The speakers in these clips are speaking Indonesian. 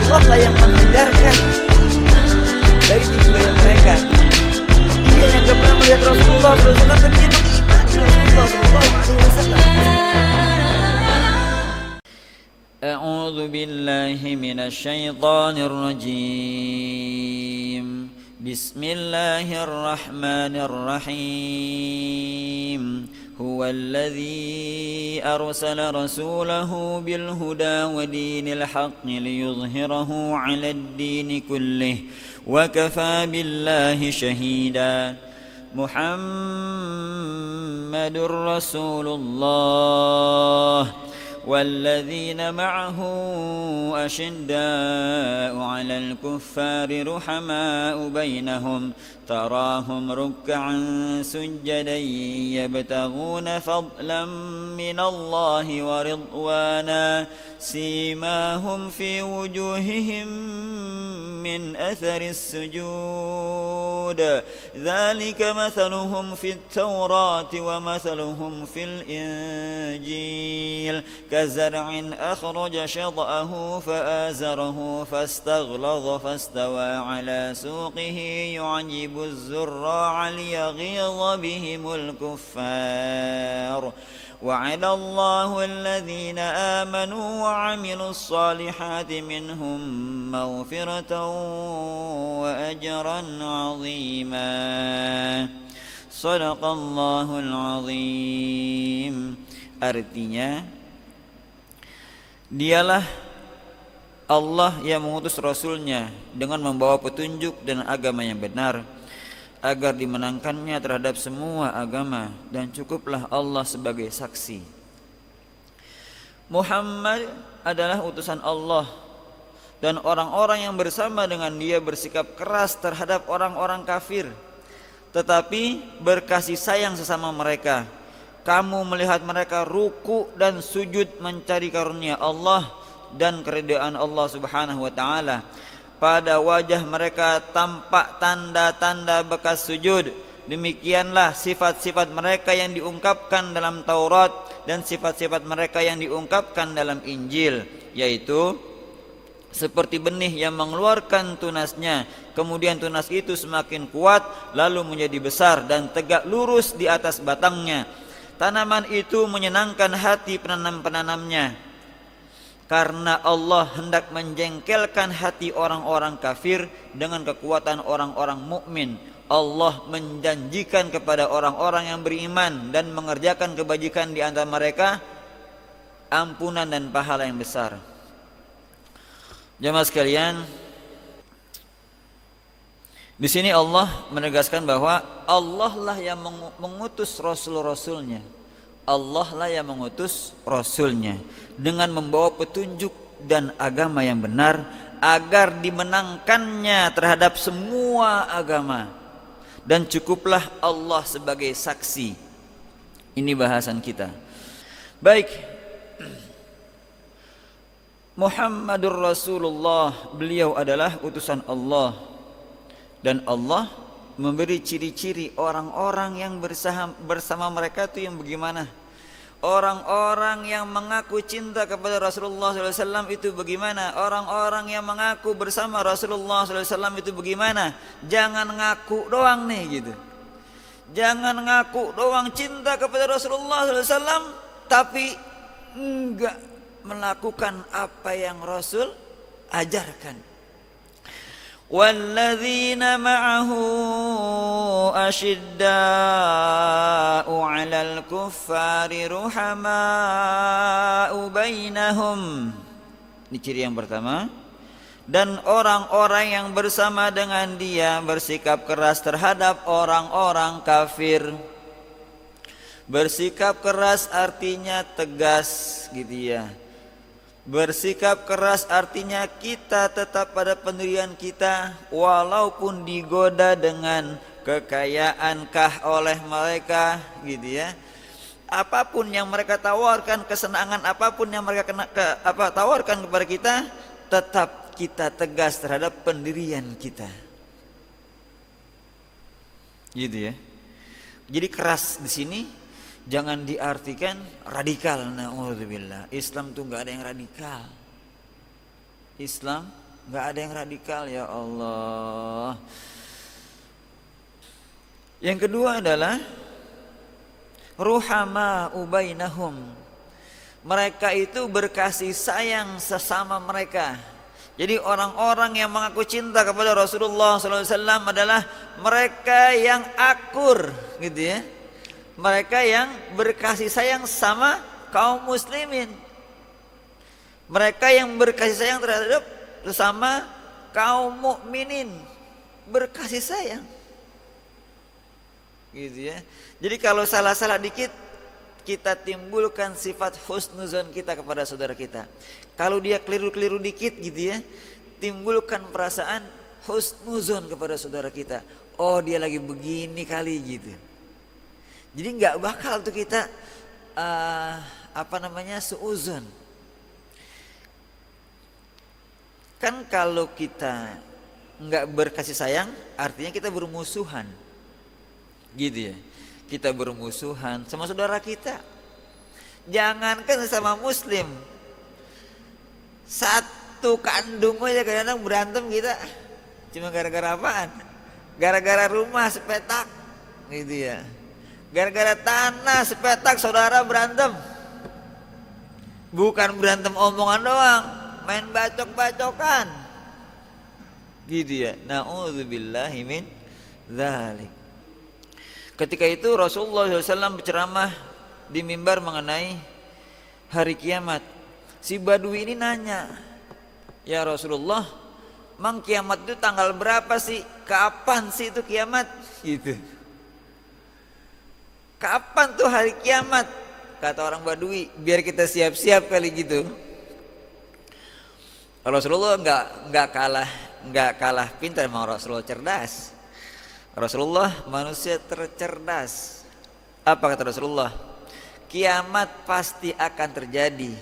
Allah lah yang menghindarkan dari tipu daya mereka. Dia yang gak pernah melihat Rasulullah SAW, tapi dia mengimani Rasulullah SAW. A'udzu billahi minasy syaithanir rajim. Bismillahirrahmanirrahim. Huwallazi arsala rasulahu bil huda wa dinil haqqi liyudhhirahu 'alad dini kullih wa kafaa billahi shahida. Muhammadur Rasulullah والذين معه أشداء على الكفار رحماء بينهم تراهم ركعا سجدا يبتغون فضلا من الله ورضوانا سيماهم في وجوههم من أثر السجود ذلك مثلهم في التوراة ومثلهم في الإنجيل كزرع أخرج شطأه فآزره فاستغلظ فاستوى على سوقه يعجب الزراع ليغيظ بهم الكفار وعد الله الذين آمنوا وعملوا الصالحات منهم مغفرة وأجرا عظيما صدق الله العظيم. Artinya, dialah Allah yang mengutus Rasulnya dengan membawa petunjuk dan agama yang benar, agar dimenangkannya terhadap semua agama, dan cukuplah Allah sebagai saksi. Muhammad adalah utusan Allah, dan orang-orang yang bersama dengan dia bersikap keras terhadap orang-orang kafir, tetapi berkasih sayang sesama mereka. Kamu melihat mereka ruku dan sujud mencari karunia Allah dan keridhaan Allah Subhanahu wa taala. Pada wajah mereka tampak tanda-tanda bekas sujud. Demikianlah sifat-sifat mereka yang diungkapkan dalam Taurat dan sifat-sifat mereka yang diungkapkan dalam Injil, yaitu seperti benih yang mengeluarkan tunasnya, kemudian tunas itu semakin kuat lalu menjadi besar dan tegak lurus di atas batangnya. Tanaman itu menyenangkan hati penanam-penanamnya, karena Allah hendak menjengkelkan hati orang-orang kafir dengan kekuatan orang-orang mukmin. Allah menjanjikan kepada orang-orang yang beriman dan mengerjakan kebajikan di antara mereka ampunan dan pahala yang besar. Jemaah sekalian, di sini Allah menegaskan bahwa Allah lah yang mengutus Rasul-Rasulnya. Allah lah yang mengutus Rasulnya dengan membawa petunjuk dan agama yang benar, agar dimenangkannya terhadap semua agama, dan cukuplah Allah sebagai saksi. Ini bahasan kita. Baik, Muhammadur Rasulullah, beliau adalah utusan Allah. Dan Allah memberi ciri-ciri orang-orang yang bersama mereka itu yang bagaimana. Orang-orang yang mengaku cinta kepada Rasulullah SAW itu bagaimana. Orang-orang yang mengaku bersama Rasulullah SAW itu bagaimana. Jangan ngaku doang nih gitu. Jangan ngaku doang cinta kepada Rasulullah SAW, tapi enggak melakukan apa yang Rasul ajarkan. وَالَّذِينَ مَعَهُ أَشِدَّاءُ عَلَى الْكُفَّارِ رُحَمَاءُ بَيْنَهُمْ. Ini ciri yang pertama. Dan orang-orang yang bersama dengan dia bersikap keras terhadap orang-orang kafir. Bersikap keras artinya tegas gitu ya. Bersikap keras artinya kita tetap pada pendirian kita, walaupun digoda dengan kekayaankah oleh mereka gitu ya. Apapun yang mereka tawarkan, kesenangan apapun yang mereka tawarkan kepada kita, tetap kita tegas terhadap pendirian kita. Gitu ya. Jadi keras di sini jangan diartikan radikal. Na'udzubillah. Islam tuh nggak ada yang radikal. Islam Nggak ada yang radikal, ya Allah. Yang kedua adalah ruhama ubainahum. Mereka itu berkasih sayang sesama mereka. Jadi orang-orang yang mengaku cinta kepada Rasulullah SAW adalah mereka yang akur, gitu ya. Mereka yang berkasih sayang sama kaum muslimin. Mereka yang berkasih sayang terhadap sesama kaum mukminin, berkasih sayang, gitu ya. Jadi kalau salah-salah dikit, kita timbulkan sifat husnuzon kita kepada saudara kita. Kalau dia keliru-keliru dikit, gitu ya, timbulkan perasaan husnuzon kepada saudara kita. Oh, dia lagi begini kali, gitu. Jadi nggak bakal tuh kita suuzon. Kan kalau kita nggak berkasih sayang, artinya kita bermusuhan, gitu ya. Kita bermusuhan sama saudara kita. Jangankan sama muslim, satu kandung aja kadang-kadang berantem kita. Cuma gara-gara apaan? Gara-gara rumah sepetak, gitu ya. Gara-gara tanah sepetak saudara berantem. Bukan berantem omongan doang, main bacok-bacokan, gitu ya. Na'udzubillahi min dzalik. Ketika itu Rasulullah SAW berceramah di mimbar mengenai hari kiamat. Si Badui ini nanya, ya Rasulullah, mang kiamat itu tanggal berapa sih? Kapan sih itu kiamat? Gitu. Kapan tuh hari kiamat? Kata orang Badui, biar kita siap-siap kali gitu. Rasulullah nggak kalah pintar, memang Rasulullah cerdas. Rasulullah manusia tercerdas. Apa kata Rasulullah? Kiamat pasti akan terjadi.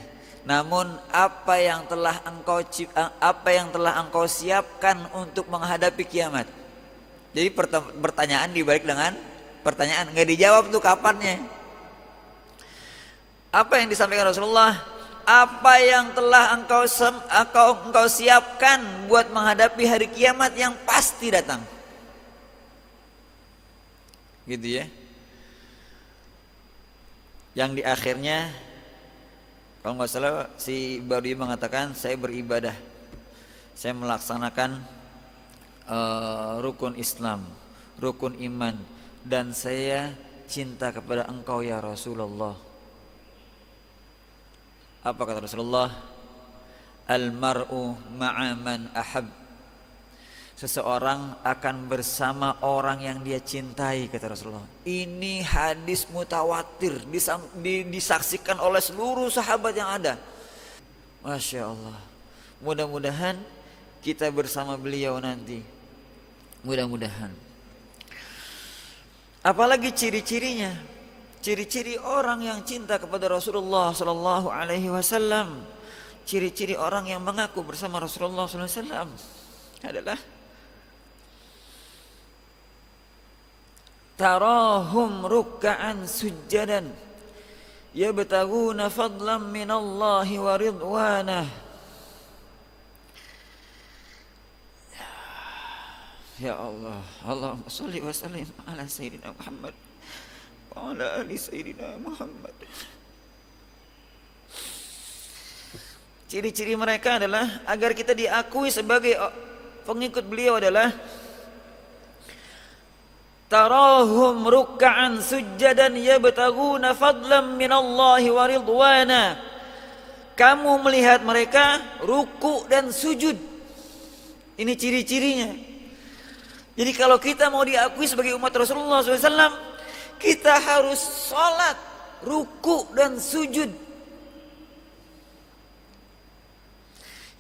Namun apa yang telah engkau siapkan untuk menghadapi kiamat? Jadi pertanyaan dibalik dengan pertanyaan, nggak dijawab tuh kapannya. Apa yang disampaikan Rasulullah? Apa yang telah engkau siapkan buat menghadapi hari kiamat yang pasti datang, gitu ya. Yang di akhirnya, kalau nggak salah, si Badui mengatakan, saya beribadah, saya melaksanakan rukun Islam, rukun iman, dan saya cinta kepada engkau ya Rasulullah. Apa kata Rasulullah? Al-mar'u ma'a man ahab. Seseorang akan bersama orang yang dia cintai, kata Rasulullah. Ini hadis mutawatir, disaksikan oleh seluruh sahabat yang ada. Masya Allah. Mudah-mudahan kita bersama beliau nanti. Mudah-mudahan. Apalagi ciri-cirinya? Ciri-ciri orang yang cinta kepada Rasulullah sallallahu alaihi wasallam, ciri-ciri orang yang mengaku bersama Rasulullah sallallahu alaihi wasallam adalah tarahum ruk'an sujjadan yabtaguna fadlan minallahi wa ridwanah. Ya Allah, Allahumma shalli wa sallim ala sayyidina Muhammad wa ala ali sayyidina Muhammad. Ciri-ciri mereka adalah agar kita diakui sebagai pengikut beliau adalah tarahum ruk'an sujjadan yabtaguna fadlan minallahi wa ridwana. Kamu melihat mereka ruku dan sujud. Ini ciri-cirinya. Jadi kalau kita mau diakui sebagai umat Rasulullah SAW, kita harus sholat, ruku dan sujud.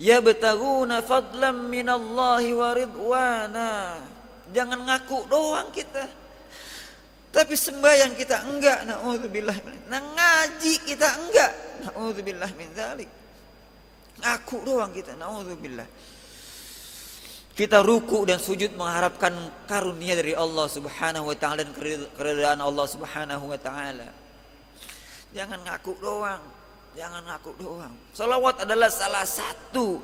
Yabtaguna fadlan minallahi wa ridwana. Jangan ngaku doang kita, tapi sembahyang kita enggak, na'udzubillah. Ngaji kita enggak, na'udzubillah min dzalik. Ngaku doang kita, na'udzubillah. Kita ruku dan sujud mengharapkan karunia dari Allah Subhanahu wa taala dan keridhaan Allah Subhanahu wa taala. Jangan ngaku doang, jangan ngaku doang. Salawat adalah salah satu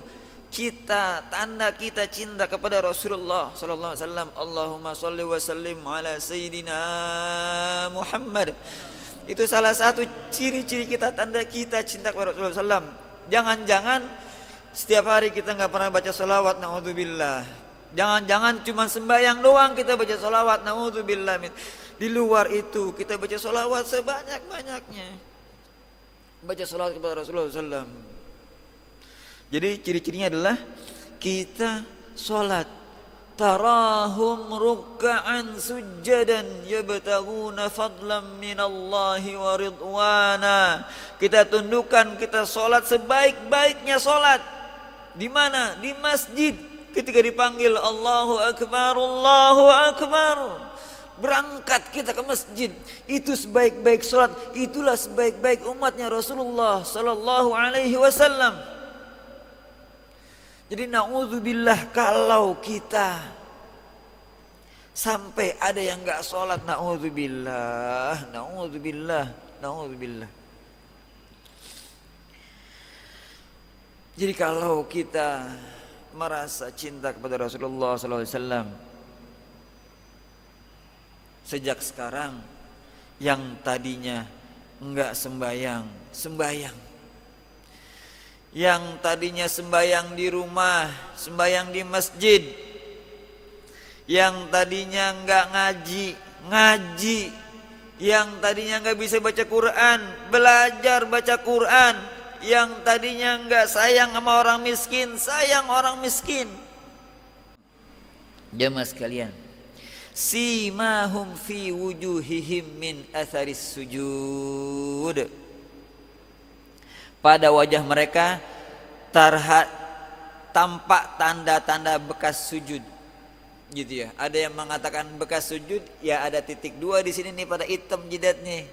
tanda kita cinta kepada Rasulullah sallallahu alaihi wasallam. Allahumma shalli wa sallim ala sayyidina Muhammad. Itu salah satu ciri-ciri kita, tanda kita cinta kepada Rasulullah sallam. Jangan-jangan setiap hari kita nggak pernah baca sholawat, naudzubillah. Jangan-jangan cuma sembahyang doang kita baca sholawat, naudzubillah. Di luar itu kita baca sholawat sebanyak-banyaknya. Baca sholawat kepada Rasulullah sallam. Jadi ciri-cirinya adalah kita sholat tarahum ruk'an sujjadan yabtaghuna fadlan minallahi wa ridwana. Kita tundukkan, kita sholat sebaik-baiknya sholat. Di mana? Di masjid. Ketika dipanggil Allahu Akbar, Allahu Akbar, berangkat kita ke masjid. Itu sebaik-baik sholat. Itulah sebaik-baik umatnya Rasulullah sallallahu alaihi wasallam. Jadi na'udzubillah kalau kita sampai ada yang gak sholat, na'udzubillah, na'udzubillah, na'udzubillah. Jadi kalau kita merasa cinta kepada Rasulullah SAW, sejak sekarang yang tadinya enggak sembahyang, sembahyang. Yang tadinya sembahyang di rumah, sembahyang di masjid. Yang tadinya enggak ngaji, ngaji. Yang tadinya enggak bisa baca Quran, belajar baca Quran. Yang tadinya enggak sayang sama orang miskin, sayang orang miskin. Jemaah sekalian, simahum fi wujuhihim min atharis sujud. Pada wajah mereka tampak tanda-tanda bekas sujud, gitu ya. Ada yang mengatakan bekas sujud, ya ada titik 2 di sini nih pada hitam jidatnya.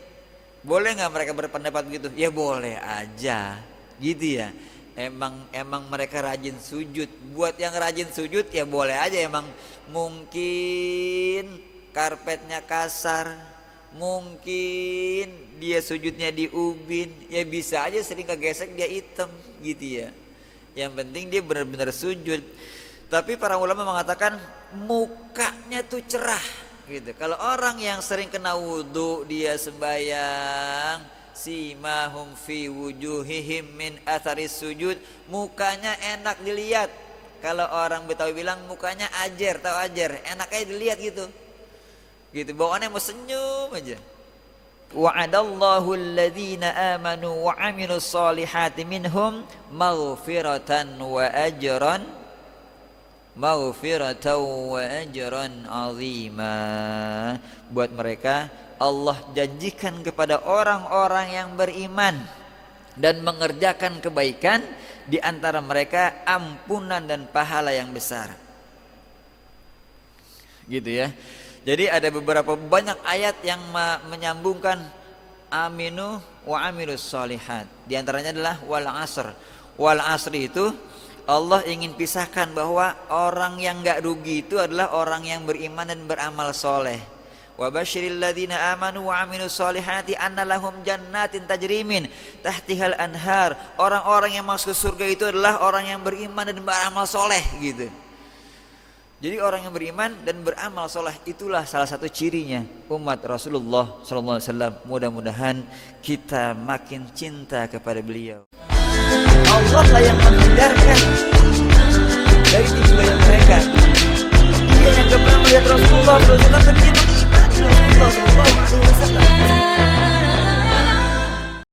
Boleh nggak mereka berpendapat begitu? Ya boleh aja, gitu ya. Emang mereka rajin sujud. Buat yang rajin sujud ya boleh aja. Emang mungkin karpetnya kasar, mungkin dia sujudnya di ubin, ya bisa aja sering kegesek dia hitam, gitu ya. Yang penting dia benar-benar sujud. Tapi para ulama mengatakan mukanya tuh cerah, gitu. Kalau orang yang sering kena wudu dia sembahyang, simahum fi wujuhihim min atharis sujud, mukanya enak dilihat. Kalau orang Betawi bilang mukanya ajer, tahu ajer, enak aja dilihat gitu. Gitu, bawaannya mau senyum aja. Wa'adallahu alladhina amanu wa amilus solihati minhum maghfiratan wa ajran azima. Buat mereka Allah janjikan kepada orang-orang yang beriman dan mengerjakan kebaikan, di antara mereka ampunan dan pahala yang besar. Gitu ya. Jadi ada beberapa banyak ayat yang menyambungkan aminu wa amilus solihat. Di antaranya adalah wal asr. Wal asri itu Allah ingin pisahkan bahwa orang yang enggak rugi itu adalah orang yang beriman dan beramal soleh. Wa basyiril ladzina amanu wa amilus solihati anna lahum jannatin tajri min tahtihal anhar. Orang-orang yang masuk surga itu adalah orang yang beriman dan beramal soleh, gitu. Jadi orang yang beriman dan beramal soleh itulah salah satu cirinya umat Rasulullah SAW. Mudah-mudahan kita makin cinta kepada beliau. Allah lah yang menghindarkan dari tipu daya mereka. Dia yang gak pernah melihat Rasulullah SAW,